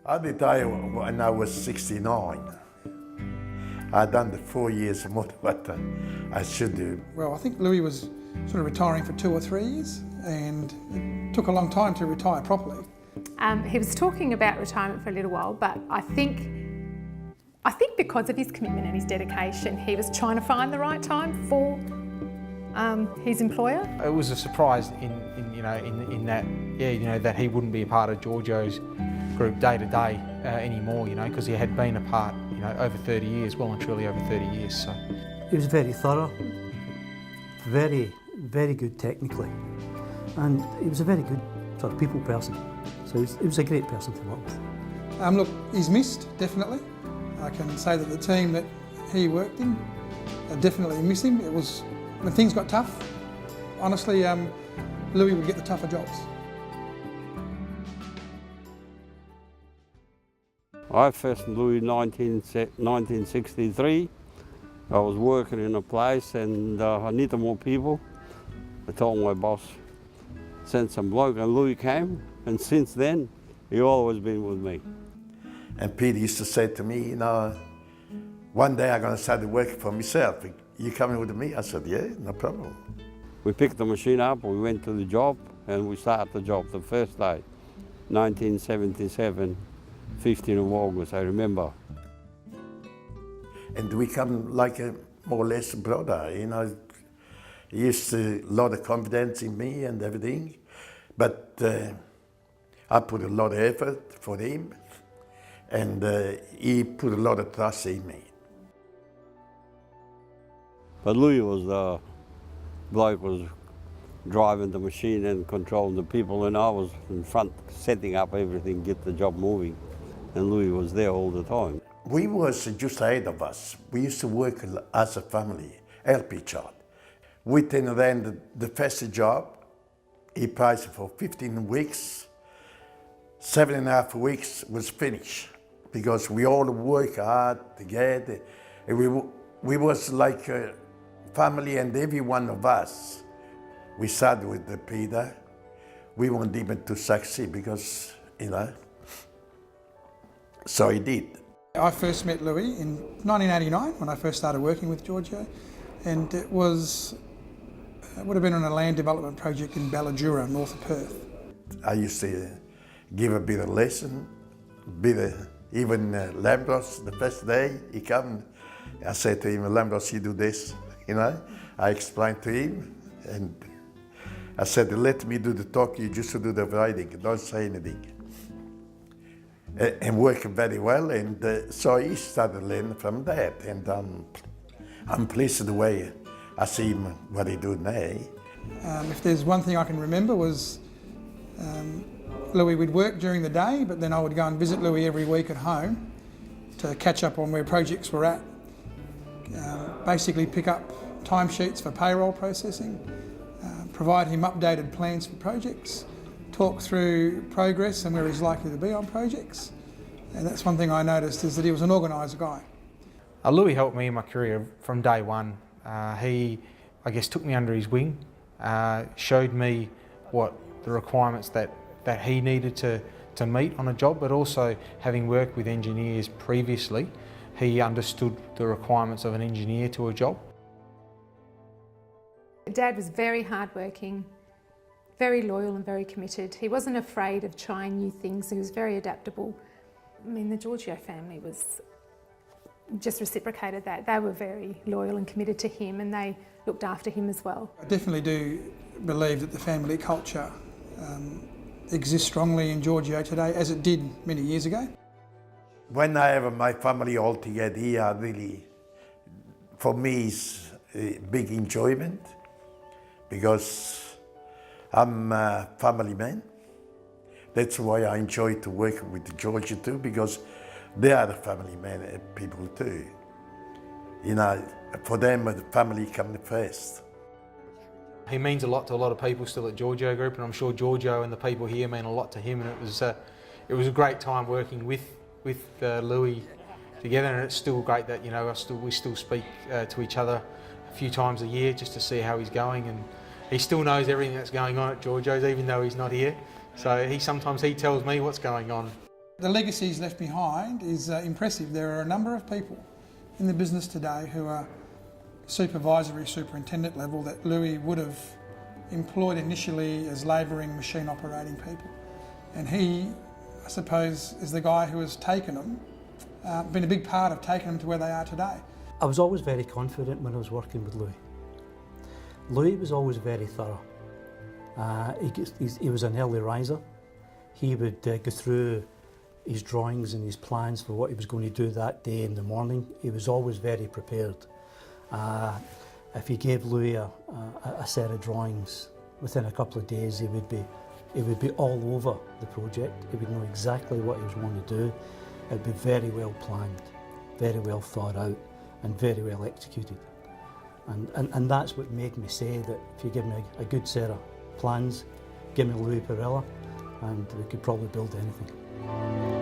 I retired when I was 69. I'd done the 4 years more than what I should do. Well, I think Louie was sort of retiring for 2 or 3 years, and it took a long time to retire properly. He was talking about retirement for a little while, but I think because of his commitment and his dedication, he was trying to find the right time for his employer. It was a surprise in that that he wouldn't be a part of Georgiou's group day to day anymore, because he had been a part, over 30 years, well and truly over 30 years. So he was very thorough, very, very good technically, and he was a very good sort of people person. So he was a great person to work with. Look, he's missed, definitely. I can say that the team that he worked in definitely miss him. It was, when things got tough, honestly, Louie would get the tougher jobs. I first knew Louie in 1963. I was working in a place and I needed more people. I told my boss, send some bloke, and Louie came, and since then, he always been with me. And Peter used to say to me, one day I'm going to start working for myself. You coming with me? I said, yeah, no problem. We picked the machine up, we went to the job, and we started the job the first day, 1977, 15th of August, I remember. And we come like a more or less brother, He used a lot of confidence in me and everything, but I put a lot of effort for him, and he put a lot of trust in me. But Louie was the bloke was driving the machine and controlling the people, and I was in front setting up everything, get the job moving, and Louie was there all the time. We was just ahead of us. We used to work as a family, help each other. Within then the first job, he priced for 15 weeks. 7.5 weeks was finished because we all work hard together. And we was like a family, and every one of us, we started with the Peter. We wanted him to succeed because, so he did. I first met Louie in 1989 when I first started working with Georgiou, and it would have been on a land development project in Ballajura, north of Perth. I used to give a bit of lesson, even Lambros, the first day he came, I said to him, Lambros, you do this, I explained to him, and I said, let me do the talk, you just do the writing, don't say anything. And worked very well, and so he started learning from that, and I'm pleased with the way I see him, what he do now. If there's one thing I can remember was Louie would work during the day, but then I would go and visit Louie every week at home to catch up on where projects were at. Basically pick up timesheets for payroll processing, provide him updated plans for projects, talk through progress and where he's likely to be on projects. And that's one thing I noticed, is that he was an organised guy. Louie helped me in my career from day one. He, took me under his wing, showed me what the requirements that he needed to meet on a job, but also having worked with engineers previously, he understood the requirements of an engineer to a job. Dad was very hardworking, very loyal and very committed. He wasn't afraid of trying new things. He was very adaptable. The Georgiou family just reciprocated that. They were very loyal and committed to him, and they looked after him as well. I definitely do believe that the family culture exists strongly in Georgiou today, as it did many years ago. When I have my family all together here, really, for me, it's a big enjoyment, because I'm a family man. That's why I enjoy to work with Georgiou too, because they are the family man people too. For them, the family comes first. He means a lot to a lot of people still at Georgiou Group, and I'm sure Georgiou and the people here mean a lot to him. And it was a great time working with Louie together, and it's still great that we still speak to each other a few times a year just to see how he's going, and he still knows everything that's going on at Georgiou's even though he's not here. So sometimes he tells me what's going on. The legacy he's left behind is impressive. There are a number of people in the business today who are supervisory superintendent level that Louie would have employed initially as labouring machine operating people. And he, I suppose, is the guy who has taken them, been a big part of taking them to where they are today. I was always very confident when I was working with Louie. Louie was always very thorough. He was an early riser. He would go through his drawings and his plans for what he was going to do that day in the morning. He was always very prepared. If you gave Louie a set of drawings, within a couple of days he would be all over the project. He would know exactly what he was going to do. It would be very well planned, very well thought out, and very well executed. And that's what made me say that if you give me a good set of plans, give me Louie Parrella, and we could probably build anything.